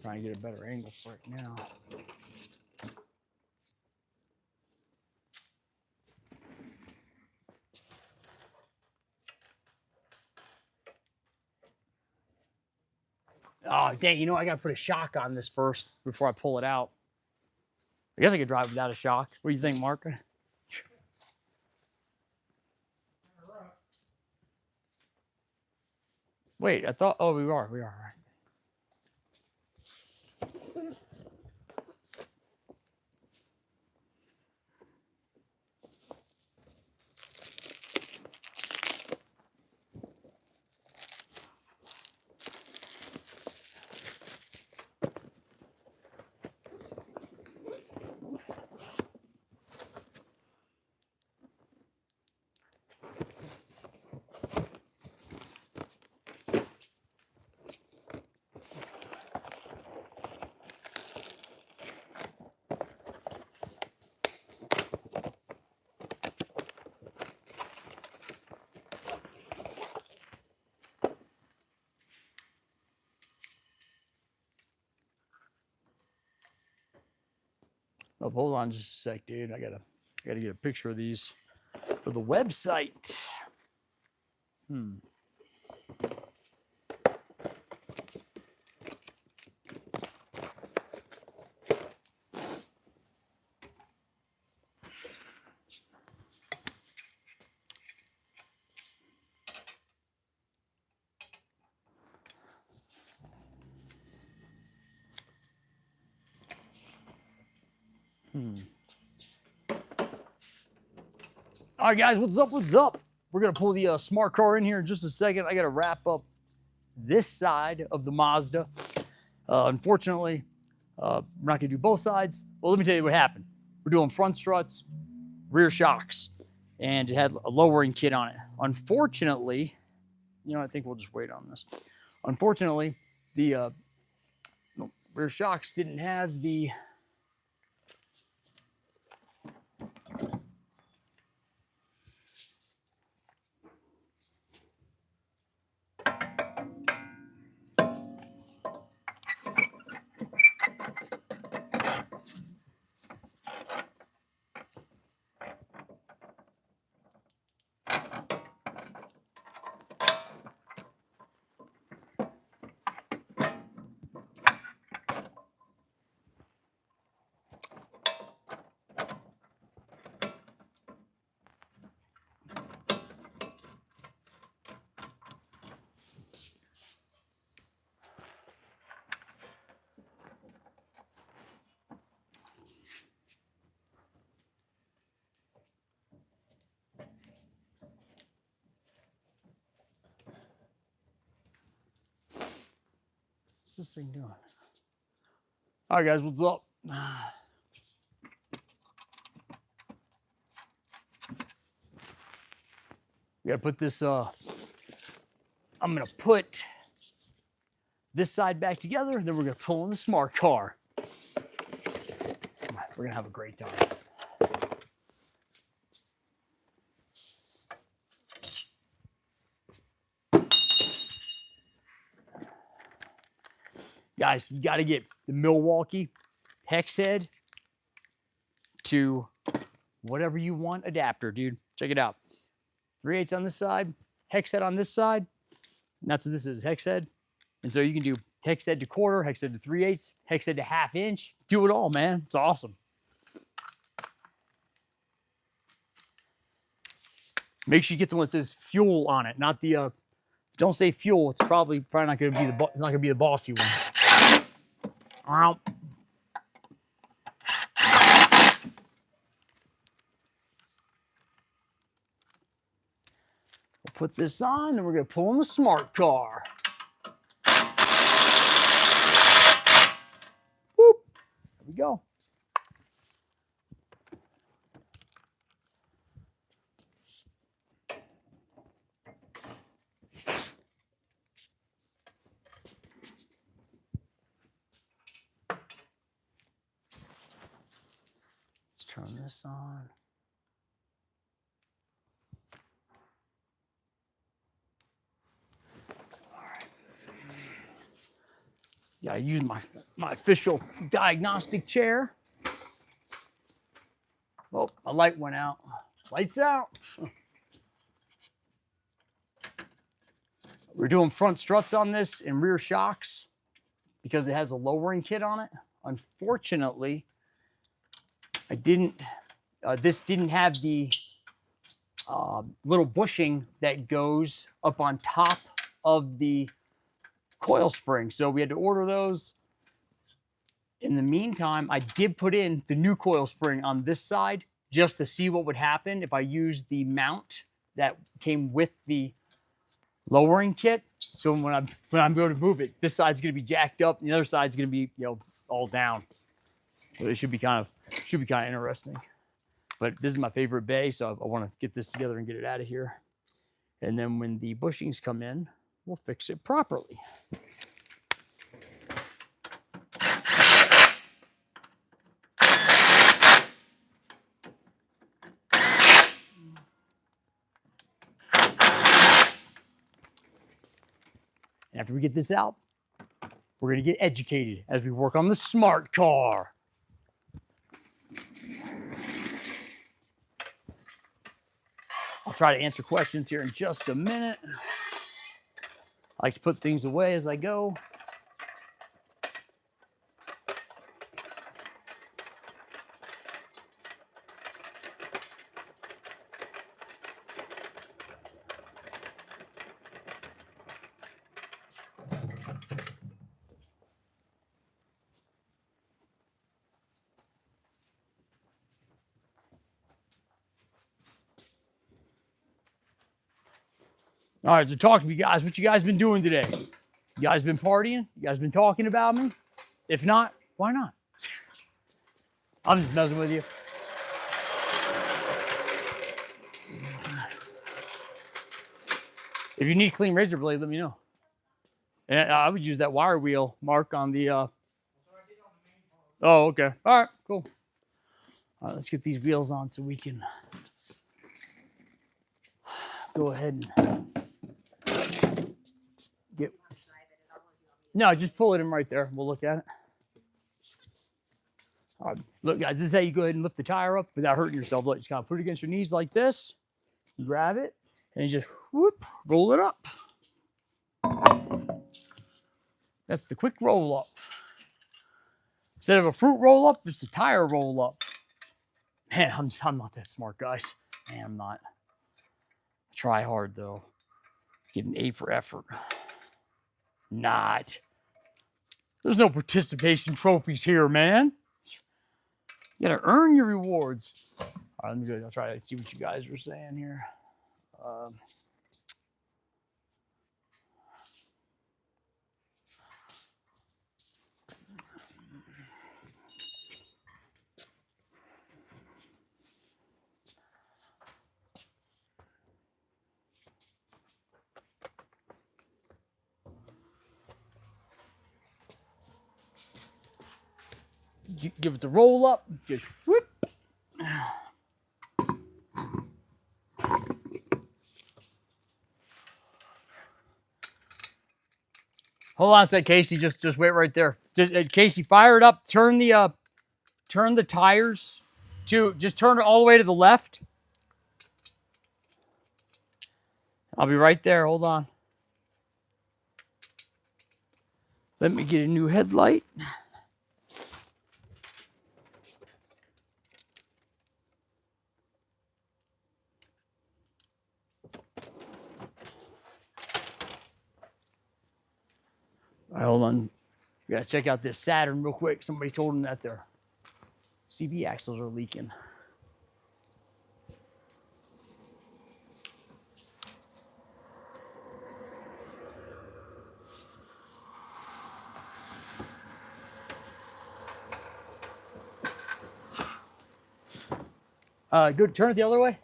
Trying to get a better angle for it now. Oh, dang, you know, I got to put a shock on this first before I pull it out. I guess I could drive without a shock. What do you think, Mark? Wait, I thought, oh, we are, right. Oh, hold on just a sec, dude. I gotta get a picture of these for the website. All right, guys, what's up? What's up? We're gonna pull the smart car in here in just a second. I gotta wrap up this side of the Mazda. Unfortunately, we're not gonna do both sides. Well, let me tell you what happened. We're doing front struts, rear shocks, and it had a lowering kit on it. Unfortunately, you know, I think we'll just wait on this. Unfortunately, the rear shocks didn't have the What's this thing doing? All right, guys, what's up? We gotta put this, I'm gonna put this side back together, then we're gonna pull in the smart car. We're gonna have a great time. Guys, you gotta get the Milwaukee hex head to whatever you want adapter, dude. Check it out. 3/8 on this side, hex head on this side. And that's what this is, hex head. And so you can do hex head to quarter, hex head to 3/8, hex head to 1/2 inch. Do it all, man. It's awesome. Make sure you get the one that says fuel on it, not the don't say fuel. It's probably not going to be it's not going to be the bossy one. We'll put this on, and we're going to pull in the smart car. Whoop. There we go. Let's turn this on. Gotta use my official diagnostic chair. Oh, my light went out. Lights out. We're doing front struts on this and rear shocks because it has a lowering kit on it. Unfortunately, I didn't, this didn't have the little bushing that goes up on top of the coil spring. So we had to order those. In the meantime, I did put in the new coil spring on this side just to see what would happen if I used the mount that came with the lowering kit. So when I'm going to move it, this side's going to be jacked up and the other side's going to be, you know, all down. So it should be kind of interesting. But this is my favorite bay, so I want to get this together and get it out of here. And then when the bushings come in, we'll fix it properly. And after we get this out, we're going to get educated as we work on the smart car. I'll try to answer questions here in just a minute. I like to put things away as I go. All right, so talk to me, guys. What you guys been doing today? You guys been partying? You guys been talking about me? If not, why not? I'm just messing with you. If you need clean razor blade, let me know. And I would use that wire wheel mark on the... Oh, okay. All right, cool. All right, let's get these wheels on so we can go ahead and get... No, just pull it in right there. We'll look at it. All right, look, guys, this is how you go ahead and lift the tire up without hurting yourself. Look, you just kind of put it against your knees like this. You grab it, and you just whoop, roll it up. That's the quick roll up. Instead of a fruit roll up, it's a tire roll up. Man, I'm not that smart, guys. Man, I'm not. I try hard, though. Get an A for effort. Not. There's no participation trophies here, man. You gotta earn your rewards. All right, let me go. I'll try to see what you guys are saying here. Give it the roll up. Just whoop. Hold on a sec, Casey. Just wait right there. Casey, fire it up. Turn the tires to just turn it all the way to the left. I'll be right there. Hold on. Let me get a new headlight. All right, hold on. We gotta check out this Saturn real quick. Somebody told him that their CB axles are leaking. Good. Turn it the other way.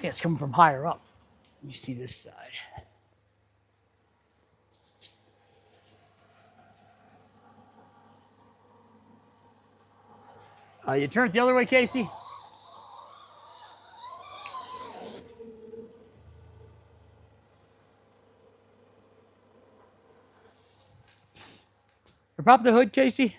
think it's coming from higher up. Let me see this side. You turn it the other way, Casey. Pop the hood, Casey.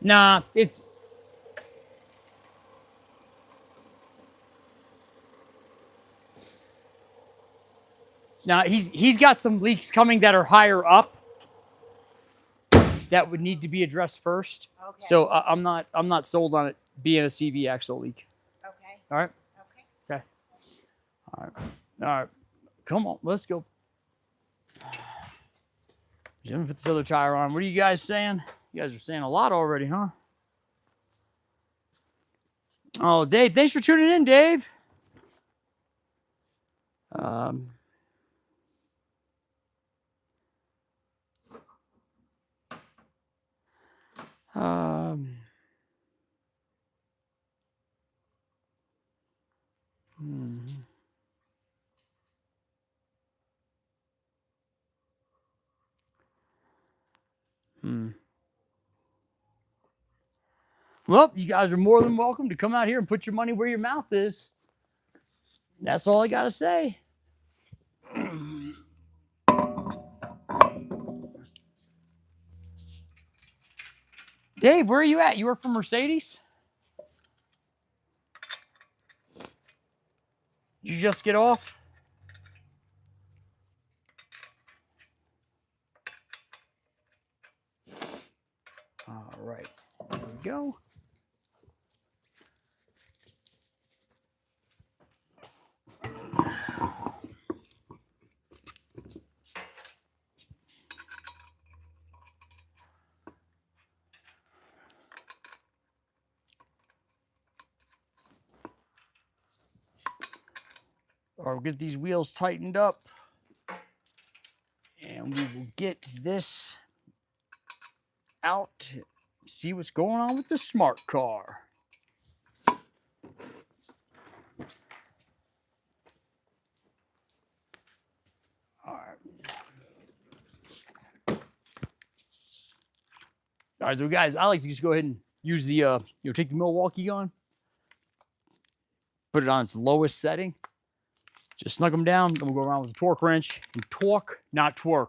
Nah, it's... Now he's got some leaks coming that are higher up that would need to be addressed first. Okay. So I'm not sold on it being a CV axle leak. Okay. All right. Okay. Okay. All right. All right. Come on, let's go. Jim, put this other tire on. What are you guys saying? You guys are saying a lot already, huh? Oh, Dave, thanks for tuning in, Dave. Um, hmm. Well, you guys are more than welcome to come out here and put your money where your mouth is. That's all I got to say. Dave, where are you at? You work for Mercedes? Did you just get off? All right, there we go. Or we'll get these wheels tightened up. And we will get this out. See what's going on with the smart car. All right. All right, so guys, I like to just go ahead and use the, take the Milwaukee on, put it on its lowest setting, just snug them down, then we'll go around with a torque wrench and torque, not twerk.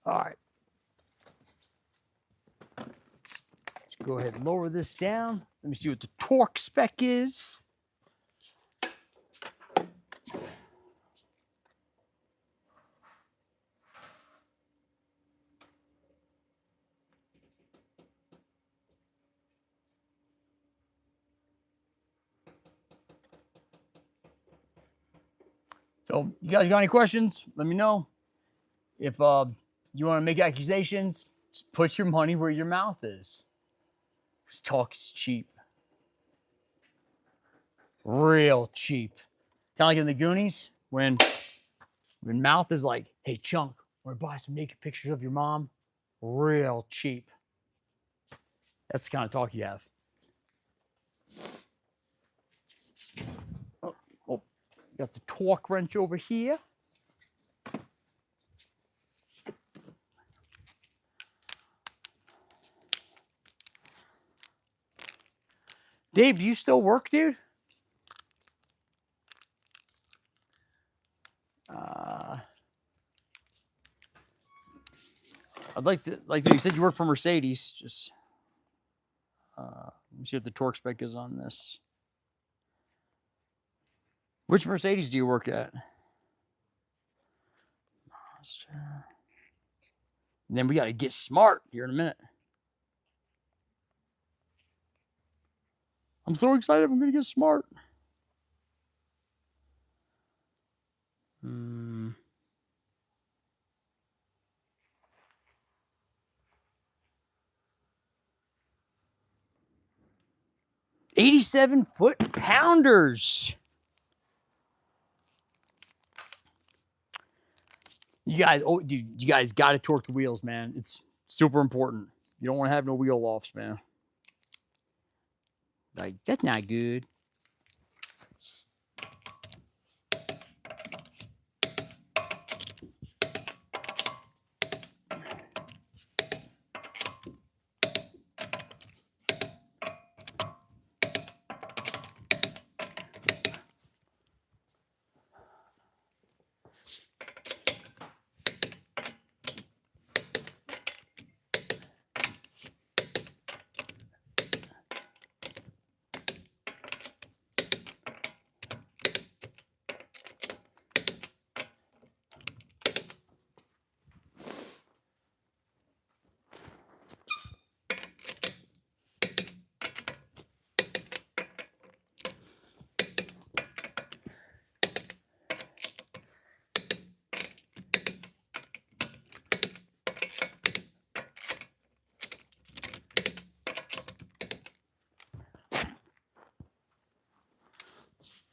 All right. Let's go ahead and lower this down. Let me see what the torque spec is. So, you guys got any questions? Let me know. If you want to make accusations, just put your money where your mouth is. Because talk is cheap. Real cheap. Kind of like in the Goonies, when mouth is like, hey, Chunk, want to buy some naked pictures of your mom? Real cheap. That's the kind of talk you have. Oh, Got the torque wrench over here. Dave, do you still work, dude? I'd like to, you said you work for Mercedes. Just let me see what the torque spec is on this. Which Mercedes do you work at? Mazda. And then we got to get smart here in a minute. I'm so excited. I'm going to get smart. 87 foot-pounders. You guys, oh, dude, you guys got to torque the wheels, man. It's super important. You don't want to have no wheel offs, man. Like, that's not good.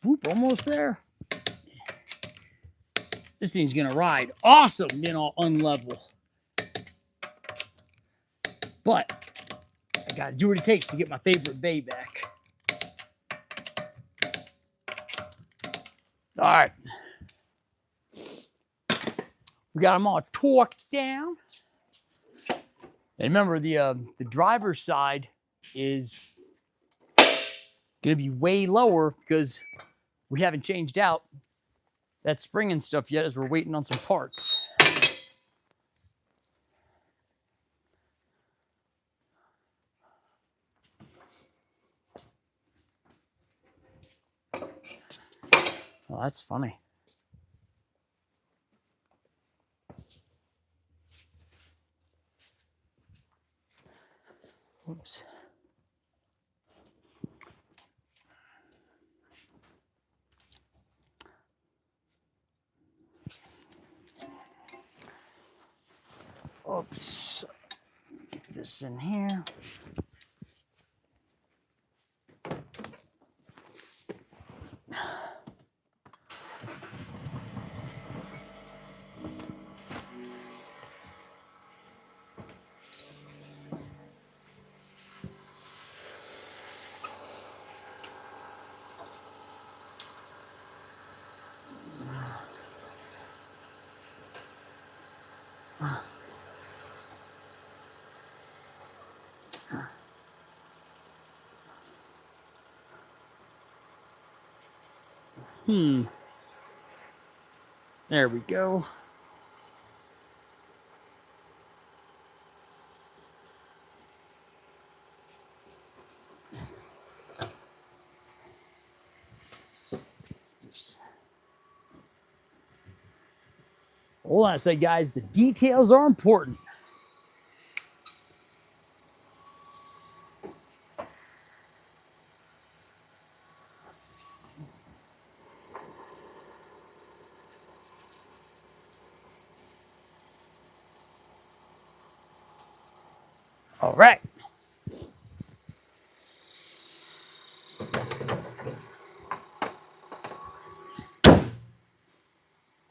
Whoop, almost there. This thing's gonna ride awesome, you know, unlevel. But I gotta do what it takes to get my favorite bay back. All right. We got them all torqued down. And remember, the driver's side is gonna be way lower because we haven't changed out that spring and stuff yet as we're waiting on some parts. Oh, that's funny. Oops. Oops. Get this in here. There we go. Hold on a second, guys. The details are important. All right.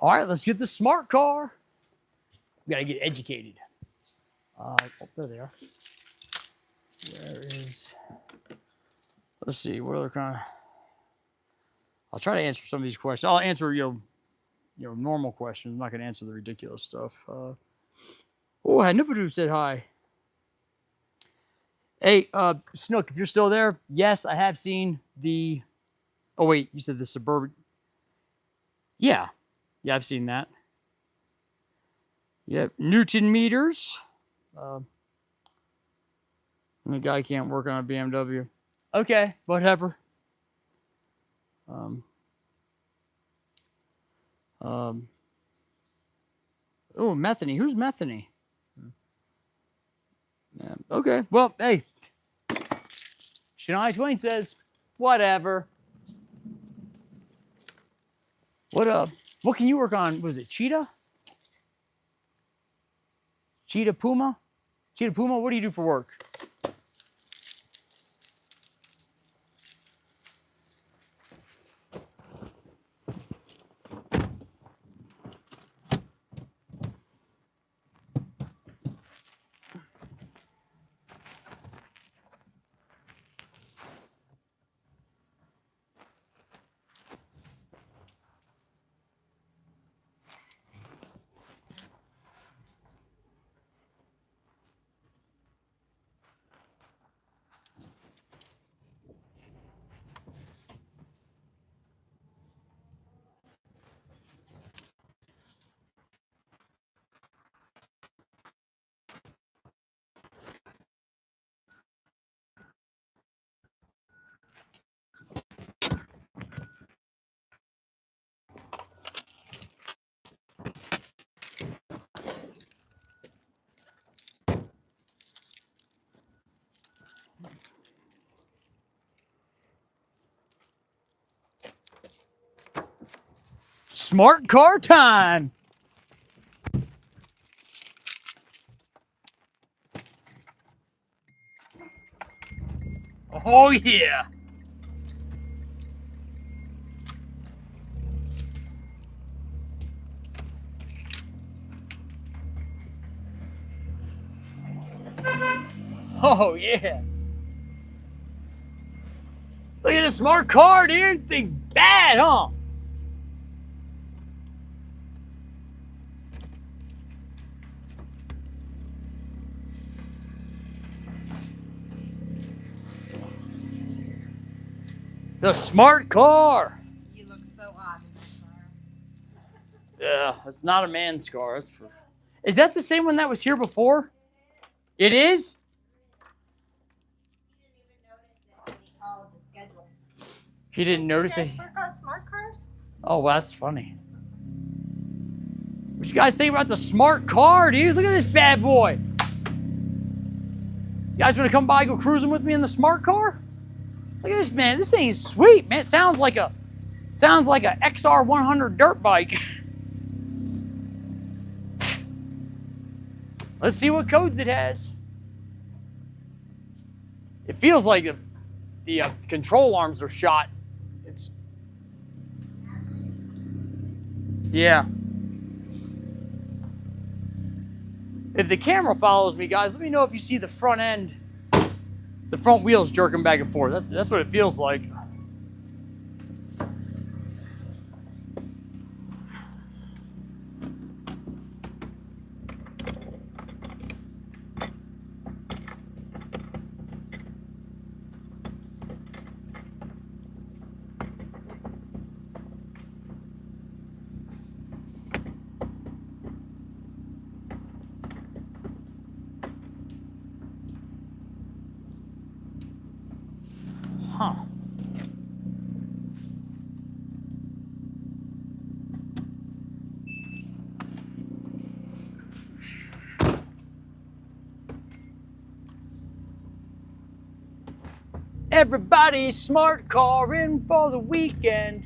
All right, let's get the smart car. We gotta get educated. Oh, there they are. Where is? Let's see. What other kind of? I'll try to answer some of these questions. I'll answer, normal questions. I'm not going to answer the ridiculous stuff. Oh, Hanipadu said hi. Hey, Snook, if you're still there, yes, I have seen the... Oh, wait, you said the Suburban... Yeah, I've seen that. Yep, Newton meters. The guy can't work on a BMW. Okay, whatever. Oh, Methany. Who's Methany? Yeah, okay, well, hey. Shania Twain says, whatever. What can you work on? Was it Cheetah? Cheetah Puma? Cheetah Puma, what do you do for work? Smart car time. Oh, yeah. Oh, yeah. Look at the smart car, dude. Thing's bad, huh? The smart car. You look so odd in that car. Yeah, it's not a man's car. That's for... Is that the same one that was here before? It is? He didn't notice it. Work on smart cars? Oh, well, that's funny. What you guys think about the smart car, dude? Look at this bad boy. You guys want to come by and go cruising with me in the smart car? Look at this, man. This thing is sweet, man. It sounds like a XR100 dirt bike. Let's see what codes it has. It feels like the control arms are shot. Yeah. If the camera follows me, guys, let me know if you see the front end, the front wheels jerking back and forth. That's what it feels like. Huh. Everybody's smart car in for the weekend.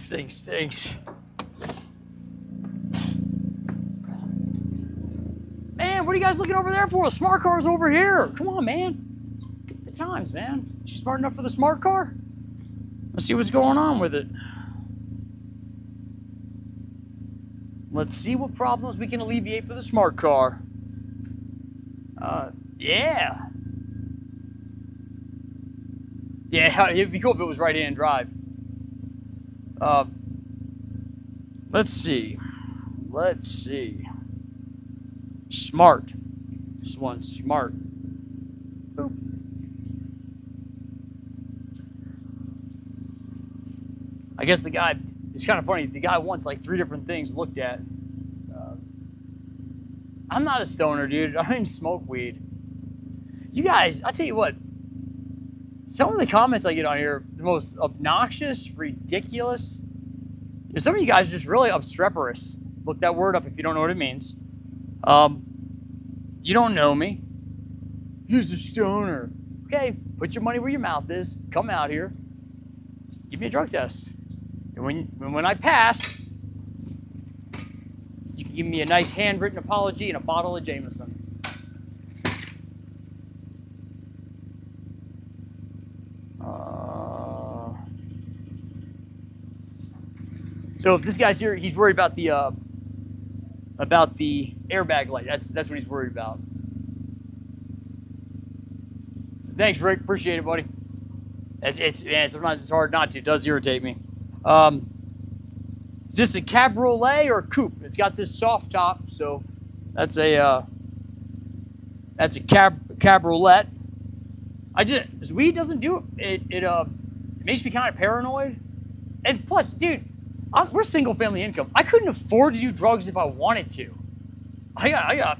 This thing stinks. Man, what are you guys looking over there for? A smart car's over here. Come on, man. Get with the times, man. You smart enough for the smart car? Let's see what's going on with it. Let's see what problems we can alleviate for the smart car. Yeah. Yeah, it'd be cool if it was right-hand drive. Let's see. Let's see. Smart. This one's smart. Boop. I guess the guy, it's kind of funny, the guy wants like 3 different things looked at. I'm not a stoner, dude. I don't even smoke weed. You guys, I'll tell you what, some of the comments I get on here, the most obnoxious, ridiculous. Some of you guys are just really obstreperous. Look that word up if you don't know what it means. You don't know me. He's a stoner. Okay, put your money where your mouth is. Come out here. Give me a drug test. And when I pass, you can give me a nice handwritten apology and a bottle of Jameson. So if this guy's here, he's worried about the airbag light. That's what he's worried about. Thanks, Rick. Appreciate it, buddy. Man, sometimes it's hard not to. It does irritate me. Is this a cabriolet or a coupe? It's got this soft top, so that's a cabriolet. Weed doesn't do it. It makes me kind of paranoid. And plus, dude, we're single family income. I couldn't afford to do drugs if I wanted to. I got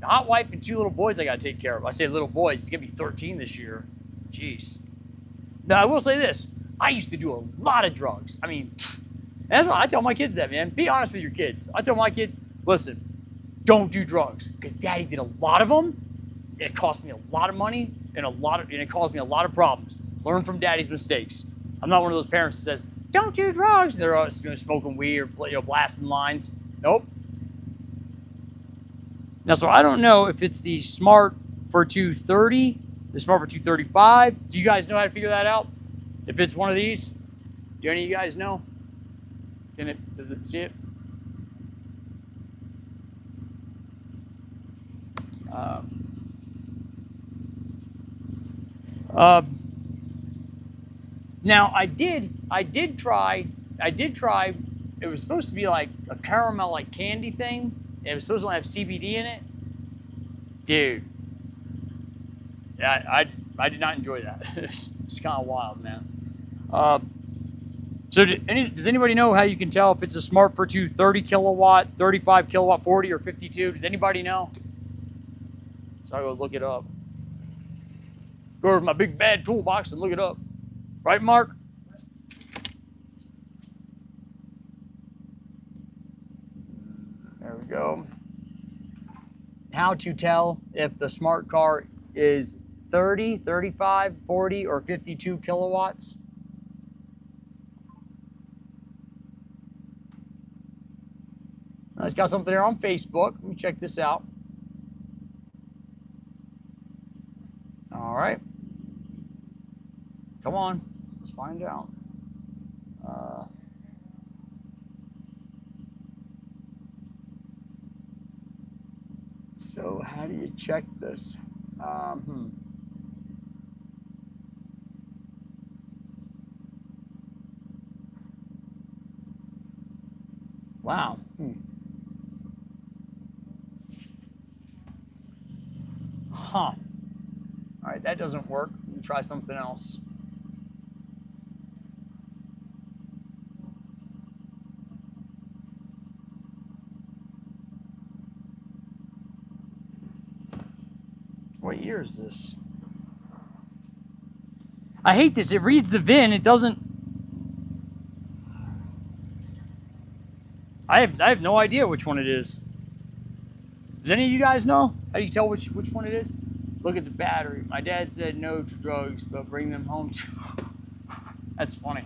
hot wife and 2 little boys I got to take care of. I say little boys. He's gonna be 13 this year. Jeez. Now I will say this: I used to do a lot of drugs. I mean, that's why I tell my kids that, man. Be honest with your kids. I tell my kids, listen, don't do drugs because Daddy did a lot of them. It cost me a lot of money and it caused me a lot of problems. Learn from Daddy's mistakes. I'm not one of those parents that says, don't do drugs. They're smoking weed or blasting lines. Nope. Now, so I don't know if it's the Smart for 230, the Smart for 235. Do you guys know how to figure that out? If it's one of these, do any of you guys know? Does it see it? Now I did try, it was supposed to be like a caramel like candy thing. It was supposed to have CBD in it. Dude. Yeah, I did not enjoy that. It's kind of wild, man. So does anybody know how you can tell if it's a Smart for 230 kilowatt, 35 kilowatt, 40, or 52? Does anybody know? So I'll go look it up. Go over to my big bad toolbox and look it up. Right, Mark? There we go. How to tell if the smart car is 30, 35, 40, or 52 kilowatts. It's got something there on Facebook. Let me check this out. All right. Come on. Let's find out. So how do you check this? Wow. Huh. All right, that doesn't work. Let me try something else. What year is this? I hate this. It reads the VIN. It doesn't. I have no idea which one it is. Does any of you guys know? How do you tell which one it is? Look at the battery. My dad said no to drugs, but bring them home. That's funny.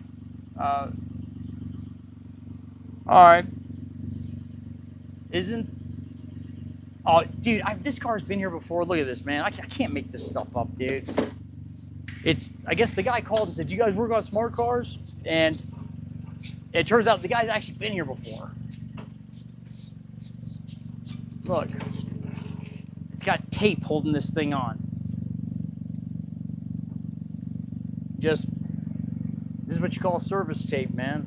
All right. Oh, dude, this car's been here before. Look at this, man. I can't make this stuff up, dude. I guess the guy called and said, "Do you guys work on smart cars?" And it turns out the guy's actually been here before. Look. It's got tape holding this thing on. This is what you call service tape, man.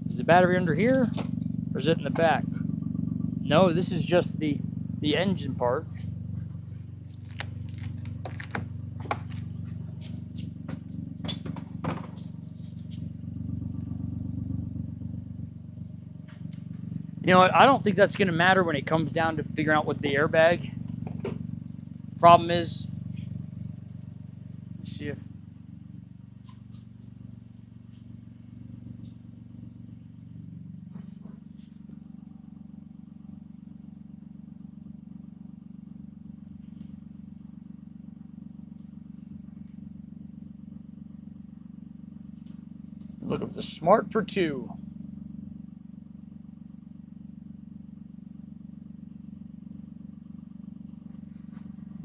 Is the battery under here? Or is it in the back? No, this is just the engine part. You know what? I don't think that's going to matter when it comes down to figuring out what the airbag problem is. Let's see if... Look up the Smart for 2.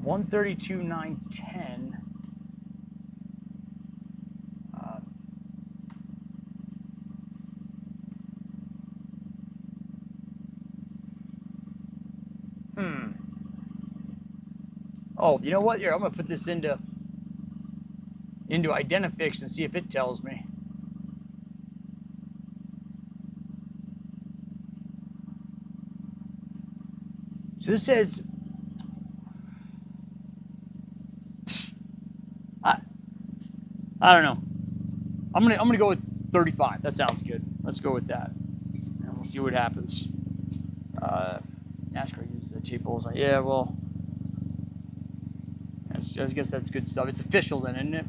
$132,910. Oh, you know what? Here, I'm gonna put this into Identifix and see if it tells me. So this says I don't know. I'm gonna go with 35. That sounds good. Let's go with that, and we'll see what happens. NASCAR uses the tape holes. Yeah, well, I guess that's good stuff. It's official then, isn't it?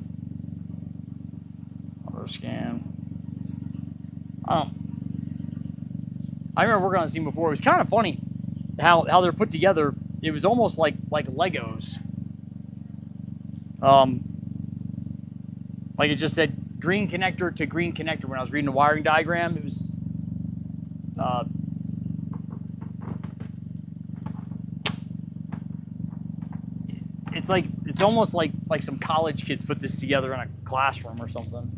Auto scan. I remember working on this thing before. It was kind of funny how they're put together. It was almost like Legos. Like it just said green connector to green connector when I was reading the wiring diagram. It was it's almost like some college kids put this together in a classroom or something.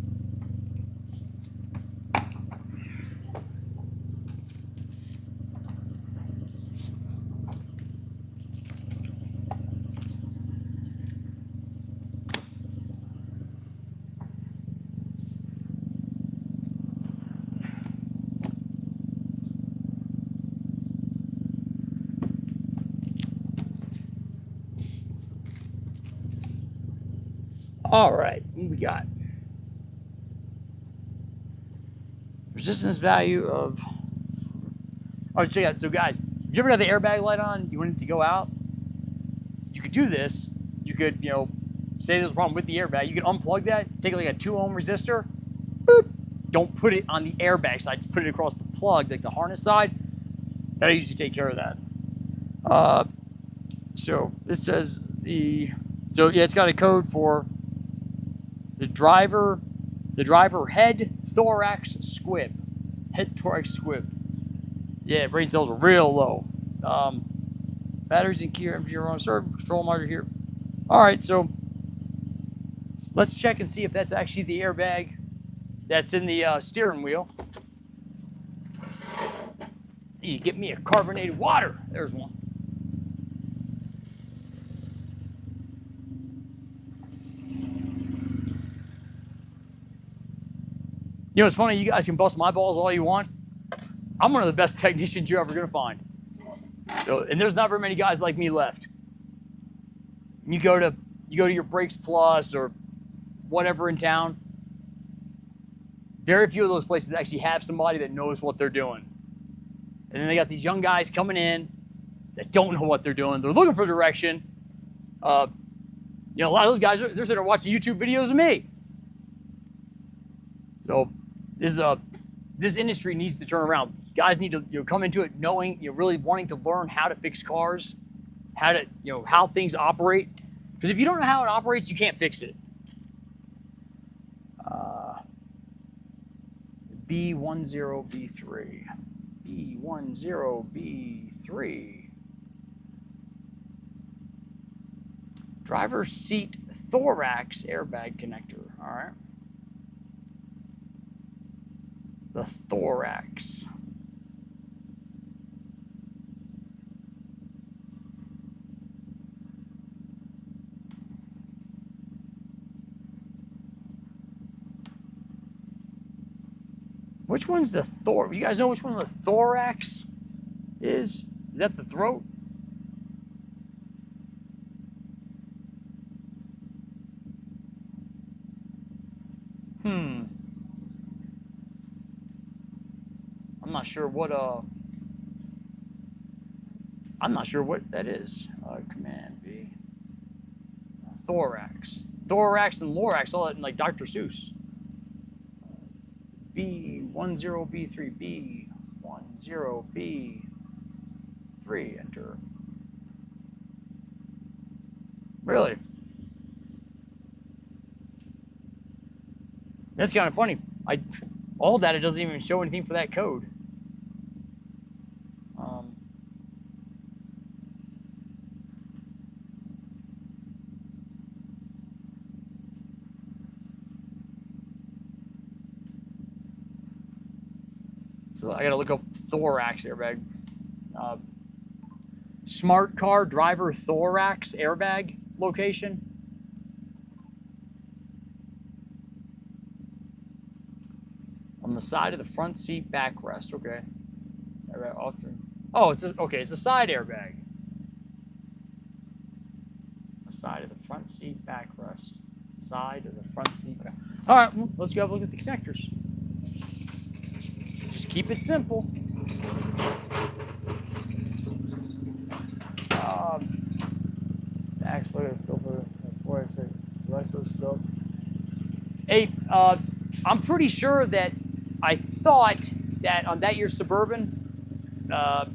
All right, what we got? Resistance value of... Oh, check it out. So guys, if you ever got the airbag light on, you want it to go out, you could do this. You could, say there's a problem with the airbag. You could unplug that, take like a 2 ohm resistor, boop. Don't put it on the airbag side, just put it across the plug, like the harness side. That'll usually take care of that. So this says so yeah, it's got a code for the driver head thorax squib. Head thorax squib. Yeah, brain cells are real low. Batteries in key empty on server control monitor here. All right, so let's check and see if that's actually the airbag that's in the steering wheel. You get me a carbonated water. There's one. You know, it's funny, you guys can bust my balls all you want. I'm one of the best technicians you're ever gonna find. So, and there's not very many guys like me left. You go to your Brakes Plus or whatever in town, very few of those places actually have somebody that knows what they're doing. And then they got these young guys coming in that don't know what they're doing. They're looking for direction. A lot of those guys, they're sitting there watching YouTube videos of me. So this industry needs to turn around. Guys need to come into it knowing, really wanting to learn how to fix cars, how things operate. Because if you don't know how it operates, you can't fix it. B10B3. B10B3. Driver's seat thorax airbag connector. All right. The thorax. Which one's the You guys know which one the thorax is? Is that the throat? I'm not sure what that is. Command B. Thorax. Thorax and lorax, all that in like Dr. Seuss. B10B3. B10B3. Enter. Really? That's kind of funny. All data doesn't even show anything for that code. So I gotta look up thorax airbag. Smart car driver thorax airbag location. On the side of the front seat backrest. Okay. Oh, it's a side airbag. The side of the front seat backrest. Side of the front seat back. All right, well, let's go have a look at the connectors. Just keep it simple. Hey, I'm pretty sure that I thought that on that year's Suburban, I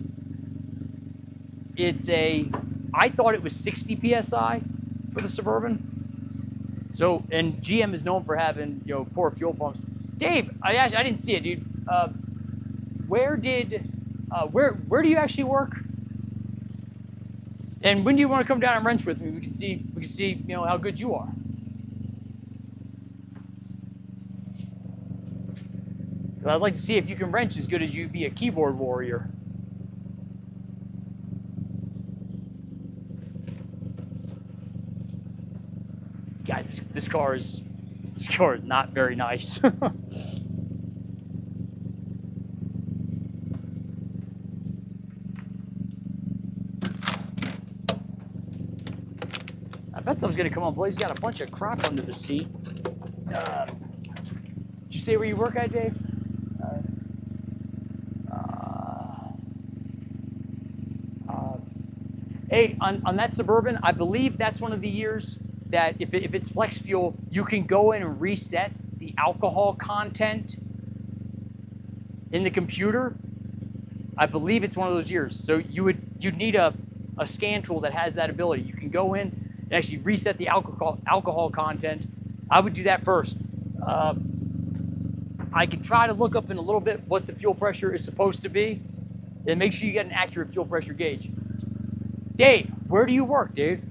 thought it was 60 PSI for the Suburban. So, and GM is known for having, poor fuel pumps. Dave, I didn't see it, dude. Where do you actually work? And when do you want to come down and wrench with me? We can see, how good you are. I'd like to see if you can wrench as good as you be a keyboard warrior. God, this car is not very nice. I bet something's gonna come on. Blaze got a bunch of crap under the seat. Did you say where you work at, Dave? Hey, on that Suburban, I believe that's one of the years that if it's flex fuel, you can go in and reset the alcohol content in the computer. I believe it's one of those years. So you'd need a scan tool that has that ability. You can go in and actually reset the alcohol content. I would do that first. I can try to look up in a little bit what the fuel pressure is supposed to be, and make sure you get an accurate fuel pressure gauge. Dave, where do you work, dude?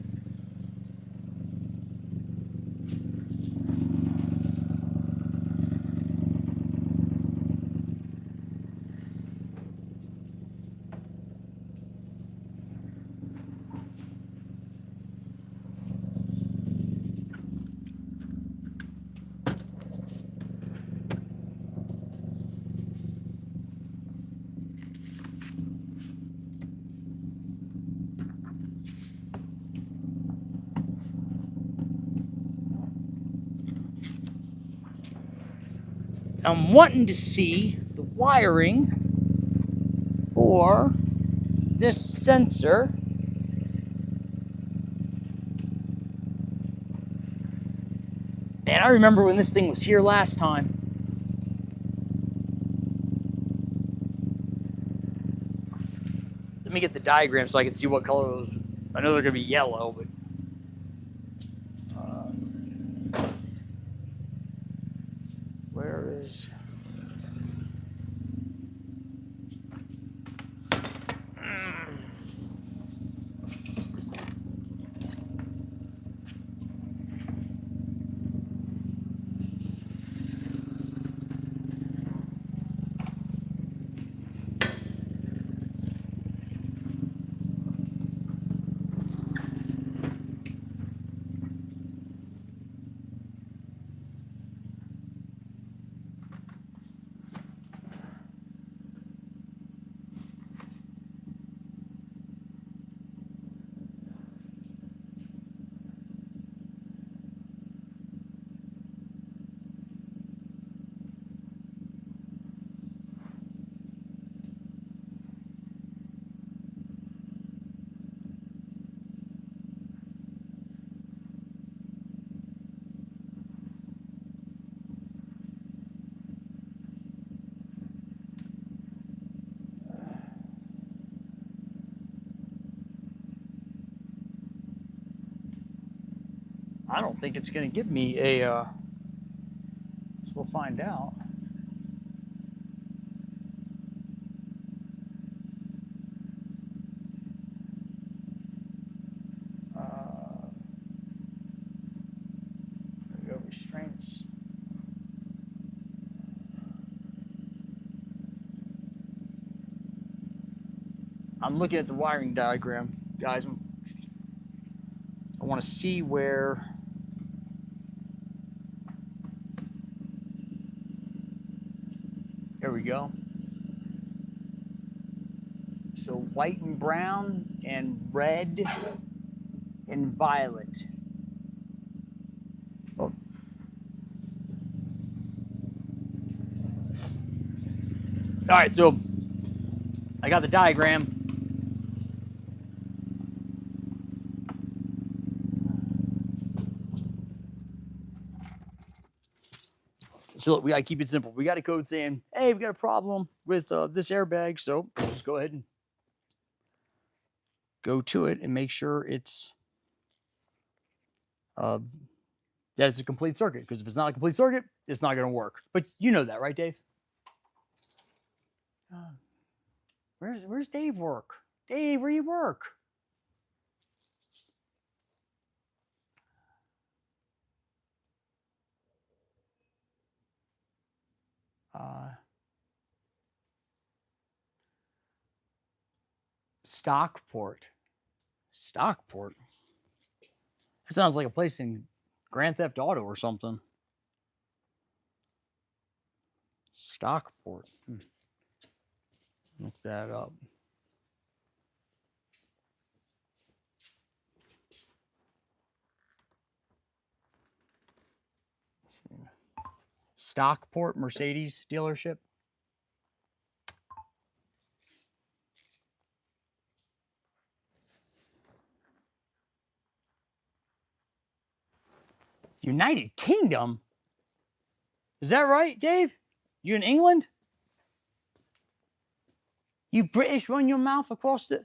I'm wanting to see the wiring for this sensor. Man, I remember when this thing was here last time. Let me get the diagram so I can see what color those. I know they're going to be yellow, but. I don't think it's going to give me a, so we'll find out. There we go, restraints. I'm looking at the wiring diagram, guys. I want to see where there we go. So white and brown and red and violet. Oh. All right, so I got the diagram. So look, we gotta keep it simple. We got a code saying, hey, we got a problem with this airbag. So just go ahead and go to it and make sure it's that it's a complete circuit. Because if it's not a complete circuit, it's not gonna work. But you know that, right, Dave? Where's Dave work? Dave, where you work? Stockport. Stockport. That sounds like a place in Grand Theft Auto or something. Stockport. Look that up. Stockport Mercedes dealership. United Kingdom? Is that right, Dave? You in England? You British run your mouth across the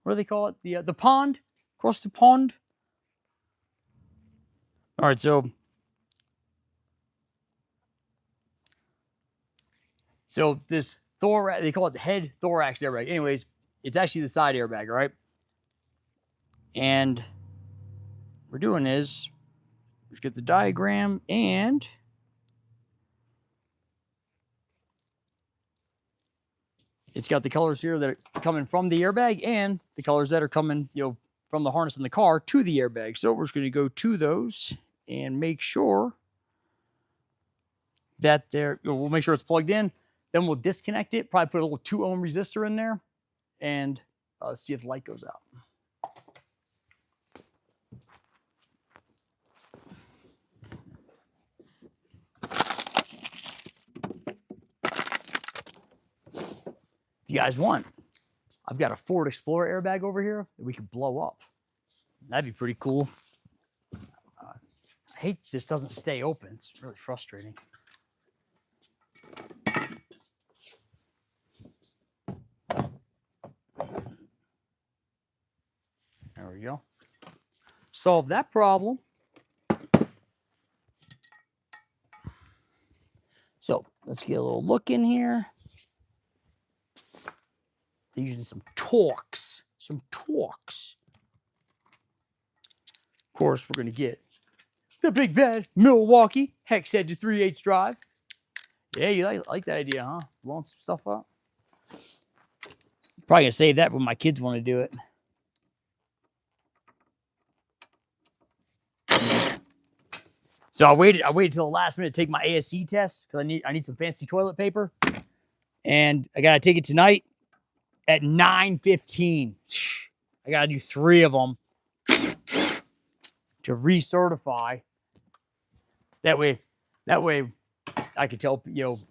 what do they call it? The pond? Across the pond? All right, so this thorax, they call it the head thorax airbag. Anyways, it's actually the side airbag, all right? And what we're doing is, let's get the diagram, and it's got the colors here that are coming from the airbag and the colors that are coming, from the harness in the car to the airbag. So we're just going to go to those and make sure that we'll make sure it's plugged in. Then we'll disconnect it, probably put a little 2 ohm resistor in there, and see if the light goes out. If you guys want, I've got a Ford Explorer airbag over here that we could blow up. That'd be pretty cool. I hate this doesn't stay open. It's really frustrating. There we go. Solve that problem. So let's get a little look in here. They're using some Torx. Of course, we're going to get the big bad Milwaukee hex head to 3/8 drive. Yeah, you like that idea, huh? Blowing some stuff up. Probably going to save that when my kids want to do it. So I waited till the last minute to take my ASE test because I need some fancy toilet paper. And I got to take it tonight at 9:15. I got to do 3 of them to recertify. That way I could tell,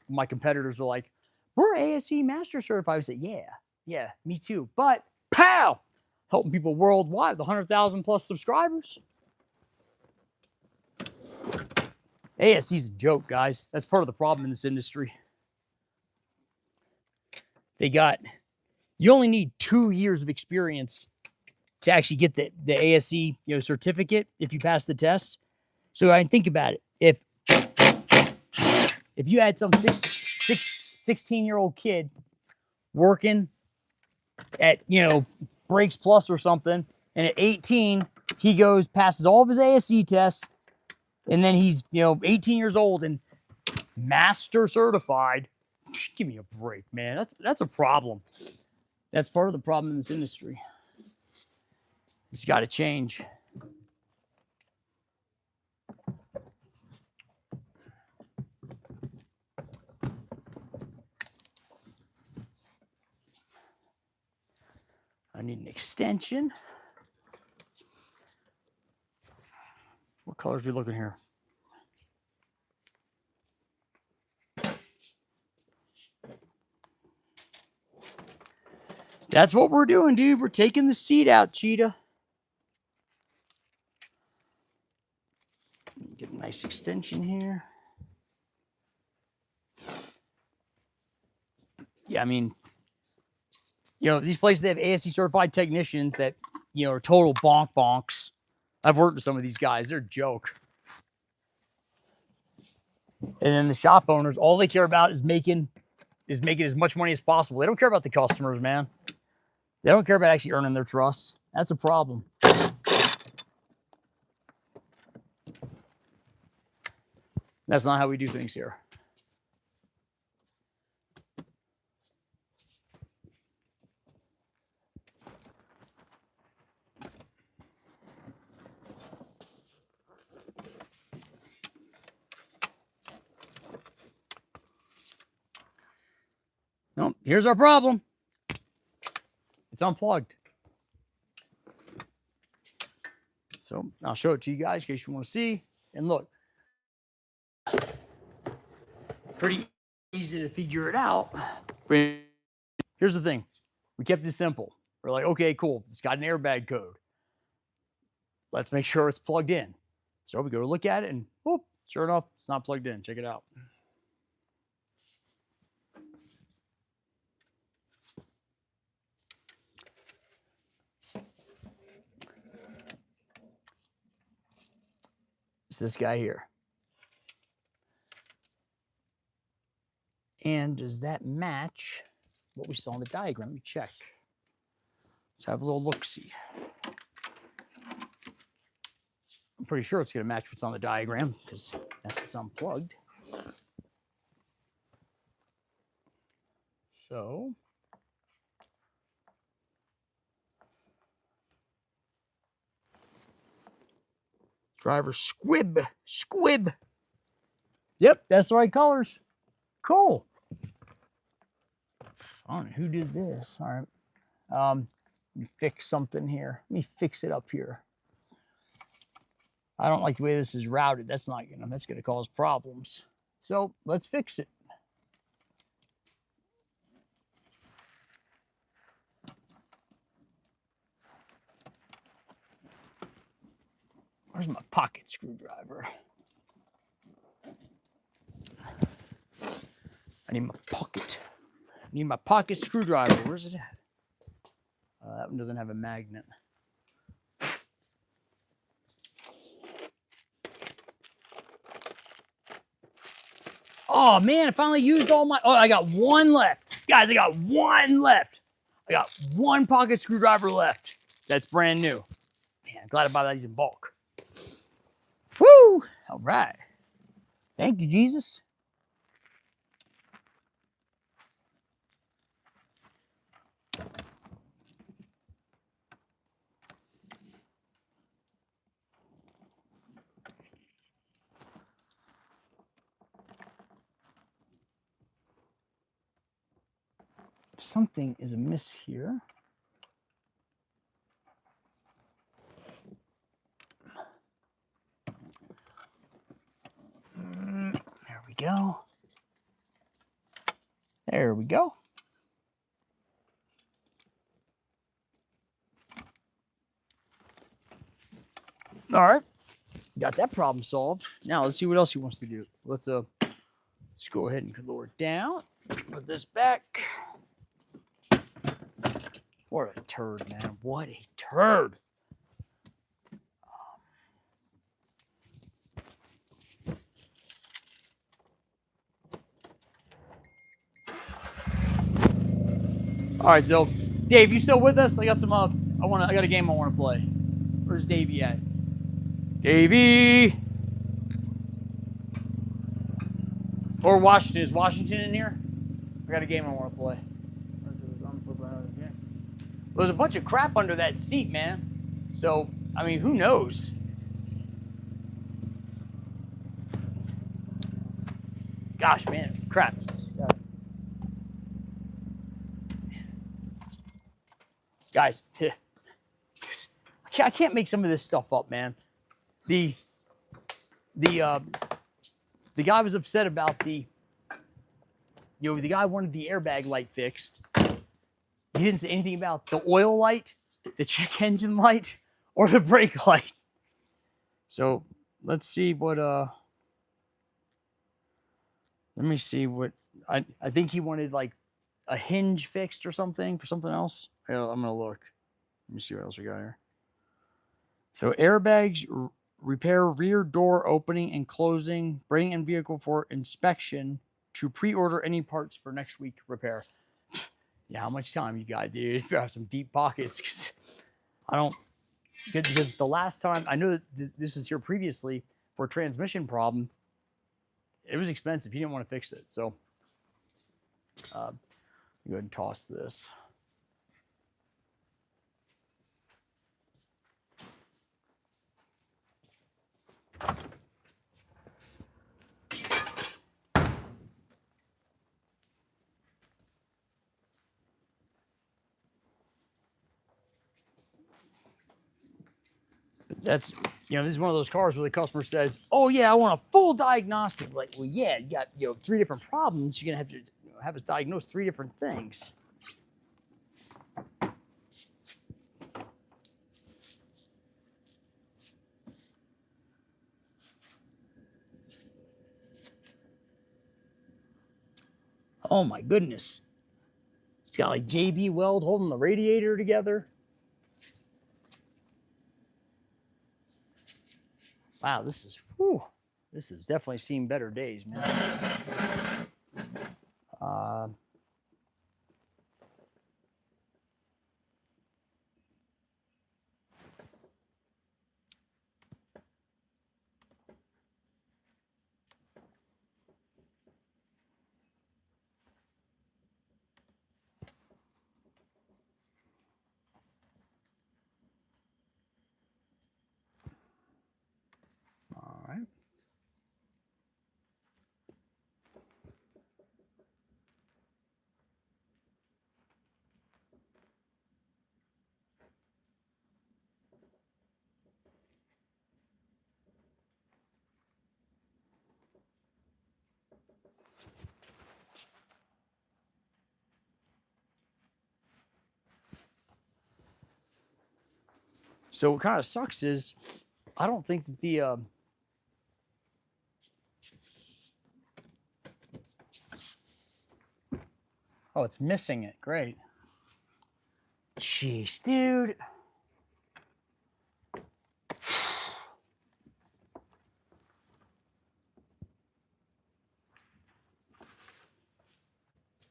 my competitors are like, we're ASE master certified. I said, yeah, me too. But pow, helping people worldwide, the 100,000 plus subscribers. ASE's a joke, guys. That's part of the problem in this industry. You only need 2 years of experience to actually get the ASE certificate if you pass the test. So I think about it. If you had some 16-year-old kid working at Brakes Plus or something, and at 18 he passes all of his ASE tests, and then he's 18 years old and master certified. Give me a break, man. That's a problem. That's part of the problem in this industry. It's got to change. I need an extension. What colors are we looking here? That's what we're doing, dude. We're taking the seat out, Cheetah. Get a nice extension here. Yeah, I mean, these places, they have ASE certified technicians that, are total bonks. I've worked with some of these guys. They're a joke. And then the shop owners, all they care about is making as much money as possible. They don't care about the customers, man. They don't care about actually earning their trust. That's a problem. That's not how we do things here. No, here's our problem. It's unplugged. So I'll show it to you guys in case you want to see. And look, pretty easy to figure it out. But here's the thing. We kept it simple. We're like, okay, cool. It's got an airbag code. Let's make sure it's plugged in. So we go to look at it and whoop, sure enough, it's not plugged in. Check it out. It's this guy here. And does that match what we saw in the diagram? Let me check. Let's have a little look-see. I'm pretty sure it's going to match what's on the diagram because that's what's unplugged. So driver squib. Yep, that's the right colors. Cool. I don't know who did this. All right. Let me fix something here. Let me fix it up here. I don't like the way this is routed. That's gonna cause problems. So let's fix it. Where's my pocket screwdriver? I need my pocket. I need my pocket screwdriver. Where's it at? That one doesn't have a magnet. Oh man, I finally used all my. Oh, I got one left. Guys, I got one left. I got one pocket screwdriver left. That's brand new. Man, I'm glad I bought these in bulk. Woo! All right. Thank you, Jesus. Something is amiss here. There we go. There we go. All right. Got that problem solved. Now let's see what else he wants to do. Let's go ahead and lower it down. Put this back. What a turd, man. What a turd. All right, so Dave, you still with us? I got some. I got a game I want to play. Where's Davey at? Davey. Or Washington. Is Washington in here? I got a game I want to play. There's a bunch of crap under that seat, man. So, I mean, who knows? Gosh, man, crap. Guys, I can't make some of this stuff up, man. The guy was upset about the guy wanted the airbag light fixed. He didn't say anything about the oil light, the check engine light, or the brake light. So let's see what let me see what I think he wanted, like a hinge fixed or something for something else. I'm gonna look. Let me see what else we got here. So airbags, repair rear door opening and closing, bring in vehicle for inspection, to pre-order any parts for next week repair. Yeah, how much time you got, dude? You better have some deep pockets. Cause I don't, because the last time, I know that this was here previously for a transmission problem, it was expensive. He didn't want to fix it. So go ahead and toss this. That's, this is one of those cars where the customer says, oh yeah, I want a full diagnostic. Like, well, yeah, you got, 3 different problems. You're going to have to have us diagnose 3 different things. Oh my goodness. It's got like JB Weld holding the radiator together. Wow, this has definitely seen better days, man. All right. So what kind of sucks is I don't think that the oh, it's missing it. Great. Jeez, dude.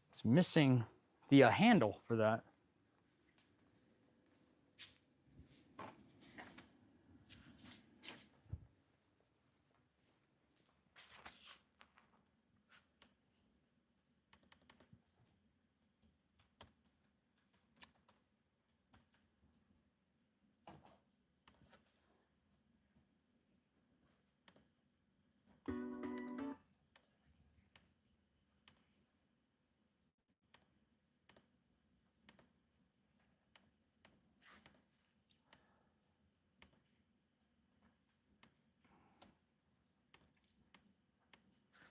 It's missing the handle for that.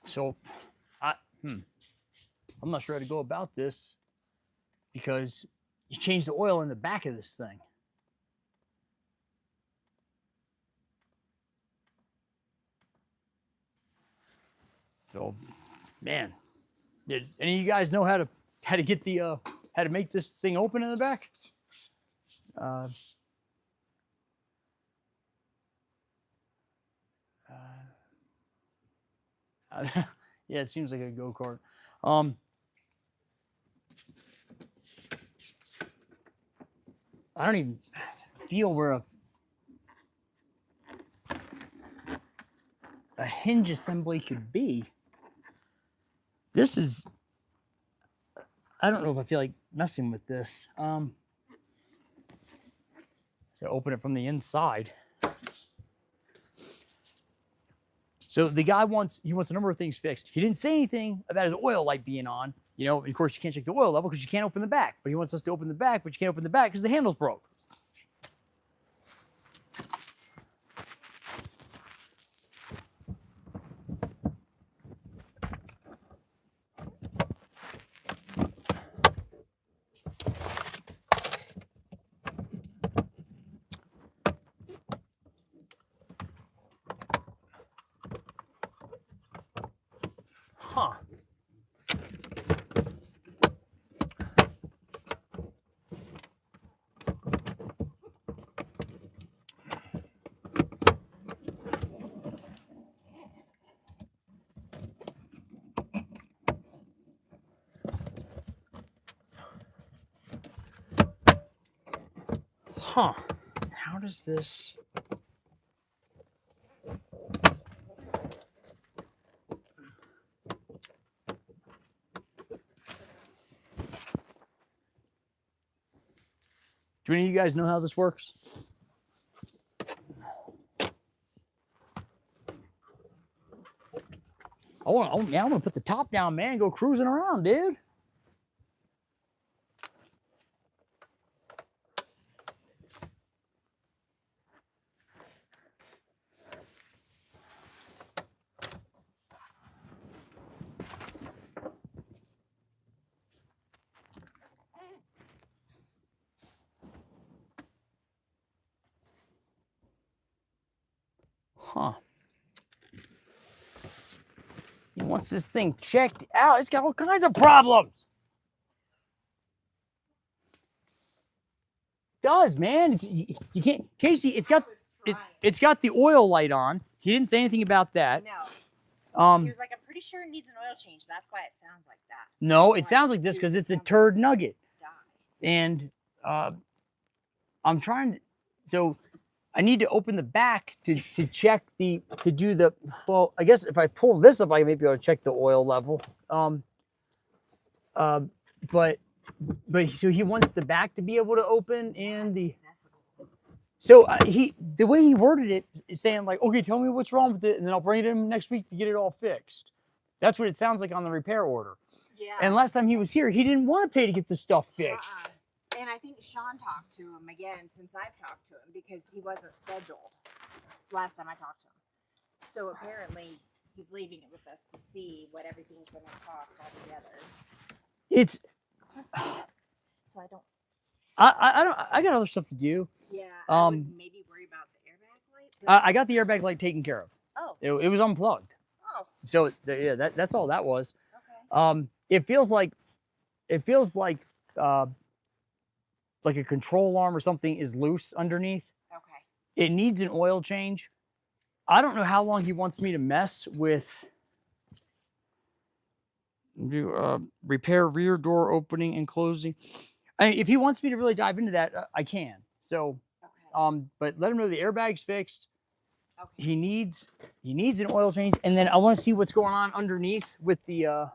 So I'm not sure how to go about this because you change the oil in the back of this thing. So, man, did any of you guys know how to get the how to make this thing open in the back? Yeah, it seems like a go-kart. I don't even feel where a hinge assembly could be. This is, I don't know if I feel like messing with this. So open it from the inside. So the guy wants a number of things fixed. He didn't say anything about his oil light being on. You know, of course you can't check the oil level because you can't open the back. But he wants us to open the back, but you can't open the back because the handle's broke. Huh. Huh. How does this... Do any of you guys know how this works? Now I'm gonna put the top down, man, and go cruising around, dude. Huh. He wants this thing checked out. It's got all kinds of problems. It does, man. You can't, Casey. It's got the oil light on. He didn't say anything about that. No. He was like, I'm pretty sure it needs an oil change. That's why it sounds like that. No, it sounds like this because it's a turd nugget. And I'm trying to, so I need to open the back to check well, I guess if I pull this up, I may be able to check the oil level. But so he wants the back to be able to open and so the way he worded it is saying like, okay, tell me what's wrong with it and then I'll bring it in next week to get it all fixed. That's what it sounds like on the repair order. Yeah. And last time he was here, he didn't want to pay to get the stuff fixed. And I think Sean talked to him again since I've talked to him because he wasn't scheduled last time I talked to him. So apparently he's leaving it with us to see what everything's going to cost altogether. It's so I don't. I got other stuff to do. Yeah. I would maybe worry about the airbag light. I got the airbag light taken care of. Oh. It was unplugged. Oh. So yeah, that's all that was. Okay. It feels like a control arm or something is loose underneath. Okay. It needs an oil change. I don't know how long he wants me to mess with. Repair rear door opening and closing. I mean, if he wants me to really dive into that, I can. So, okay. But let him know the airbag's fixed. Okay. He needs an oil change, and then I want to see what's going on underneath with the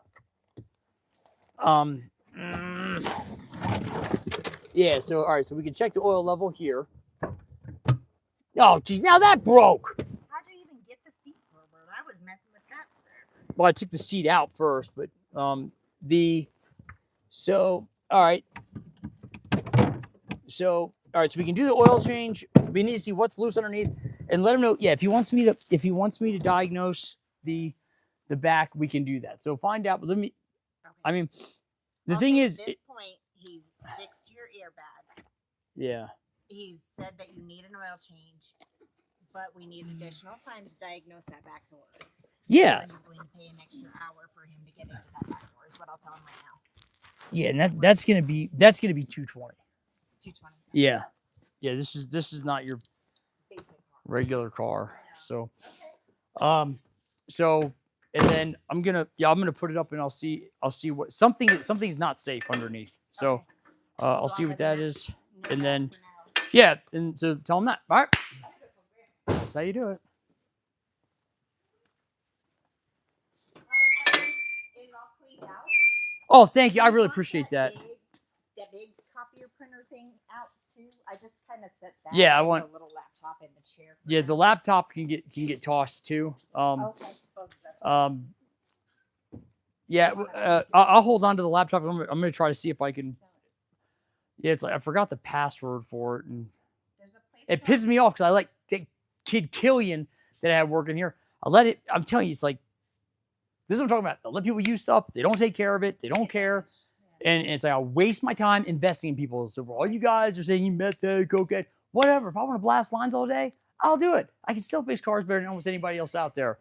yeah, so all right, so we can check the oil level here. Oh, geez, now that broke. How'd you even get the seat rubber? I was messing with that forever. Well, I took the seat out first, but so all right. So all right, so we can do the oil change. We need to see what's loose underneath and let him know. Yeah, if he wants me to diagnose the back, we can do that. So find out. But let me. Okay. I mean, the thing is, at this point, he's fixed your airbag. Yeah. He's said that you need an oil change, but we need additional time to diagnose that back door. So yeah. you're going to pay an extra hour for him to get into that back door. Is what I'll tell him right now. Yeah, and that's gonna be 220. 220. Yeah. Yeah. This is not your basic car. Regular car. Yeah. So, okay. so and then I'm gonna put it up, and I'll see what something's not safe underneath. So Okay. I'll So see I'm what gonna that is, know and that then for now. yeah, and so tell them that. All right, that's how you do it. Is all cleaned out? Oh, thank you. I Do really want appreciate that. That big copier printer thing out too. I just kind of set that. Yeah, I and want- the little laptop in the chair. For Yeah, now. the laptop can get tossed too. Okay. Both of us. Yeah, I'll hold on to the laptop. I'm gonna try to see if I can. So, Yeah, it's like I forgot the password for it, and there's a place it called- pisses me off because I like the kid Killian that I had working here. I let it. I'm telling you, it's like this is what I'm talking about. I let people use stuff. They don't take care of it. They don't care. Yeah. And it's like I waste my time investing in people. So for all you guys are saying you method, cocaine, whatever. If I want to blast lines all day, I'll do it. I can still fix cars better than almost anybody else out there.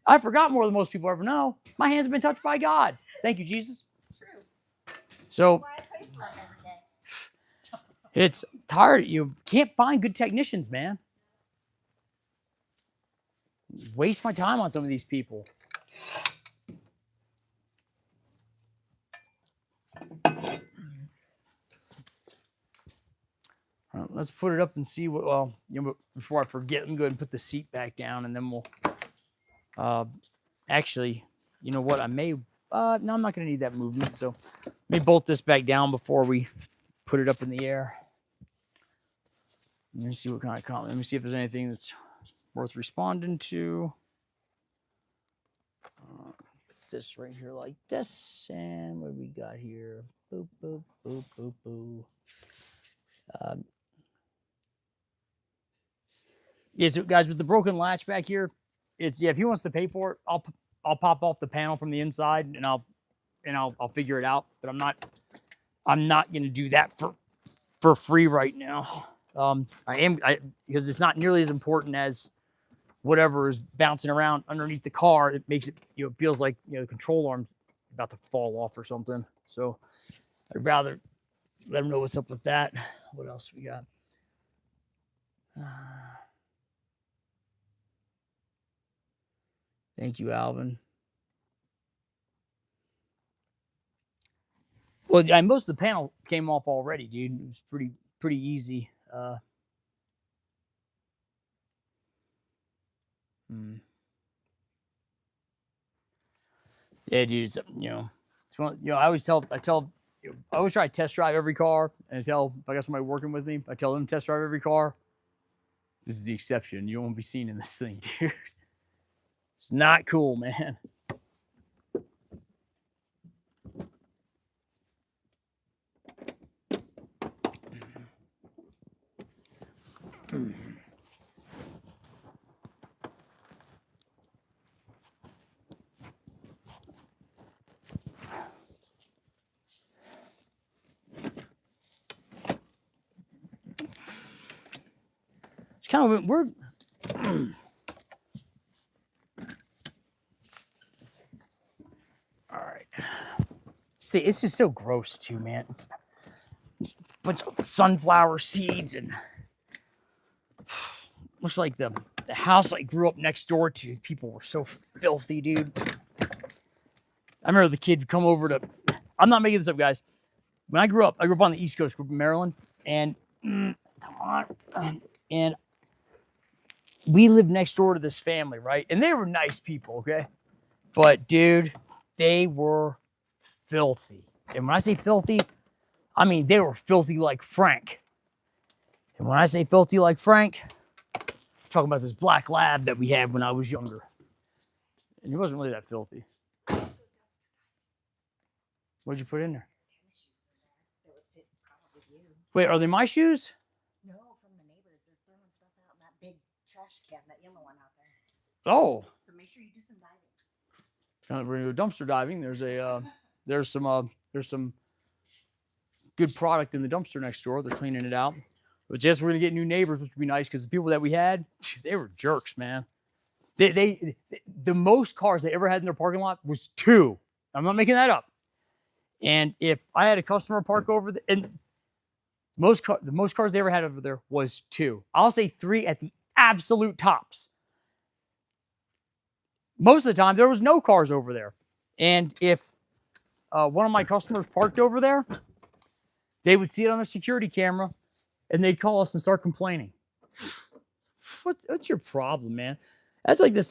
I forgot more than most people ever know. My hands have been touched by God. Thank you, Jesus. True. So Why I pray for them every day. it's tired. You can't find good technicians, man. Waste my time on some of these people. All right, let's put it up and see what. Well, before I forget, let me go ahead and put the seat back down, and then we'll. Actually, you know what? I may. No, I'm not going to need that movement. So, let me bolt this back down before we put it up in the air. Let me see what kind of comment. Let me see if there's anything that's worth responding to. Put this right here like this, and what do we got here? Boop boop boop boop boop. Yeah, so guys, with the broken latch back here, it's if he wants to pay for it, I'll pop off the panel from the inside, and I'll figure it out. But I'm not gonna do that for free right now. Because it's not nearly as important as whatever is bouncing around underneath the car. It makes it it feels like the control arm's about to fall off or something. So I'd rather let them know what's up with that. What else we got? Thank you, Alvin. Well, yeah, most of the panel came off already, dude. It was pretty easy. Yeah, dude. It's, it's one, I always try to test drive every car, and if I got somebody working with me, I tell them to test drive every car. This is the exception. You won't be seen in this thing, dude. It's not cool, man. It's kind of weird. All right. See, it's just so gross too, man. It's a bunch of sunflower seeds and looks like the house I grew up next door to. People were so filthy, dude. I remember the kid would come over to. I'm not making this up, guys. When I grew up on the East Coast, Maryland, and we lived next door to this family, right? And they were nice people, okay? But dude, they were filthy. And when I say filthy, I mean they were filthy like Frank. And when I say filthy like Frank, I'm talking about this black lab that we had when I was younger. And he wasn't really that filthy. What'd you put in there? That would fit probably you. Wait, are they my shoes? No, from the neighbors. They're throwing stuff out in that big trash can, that yellow one out there. Oh. So make sure you do some diving. We're gonna go dumpster diving. There's some good product in the dumpster next door. They're cleaning it out. But yes, we're gonna get new neighbors, which would be nice because the people that we had, they were jerks, man. The most cars they ever had in their parking lot was 2. I'm not making that up. And if I had a customer park over there, and the most cars they ever had over there was 2. I'll say 3 at the absolute tops. most of the time there was no cars over there. And if one of my customers parked over there, they would see it on their security camera and they'd call us and start complaining. What's your problem, man? That's like the same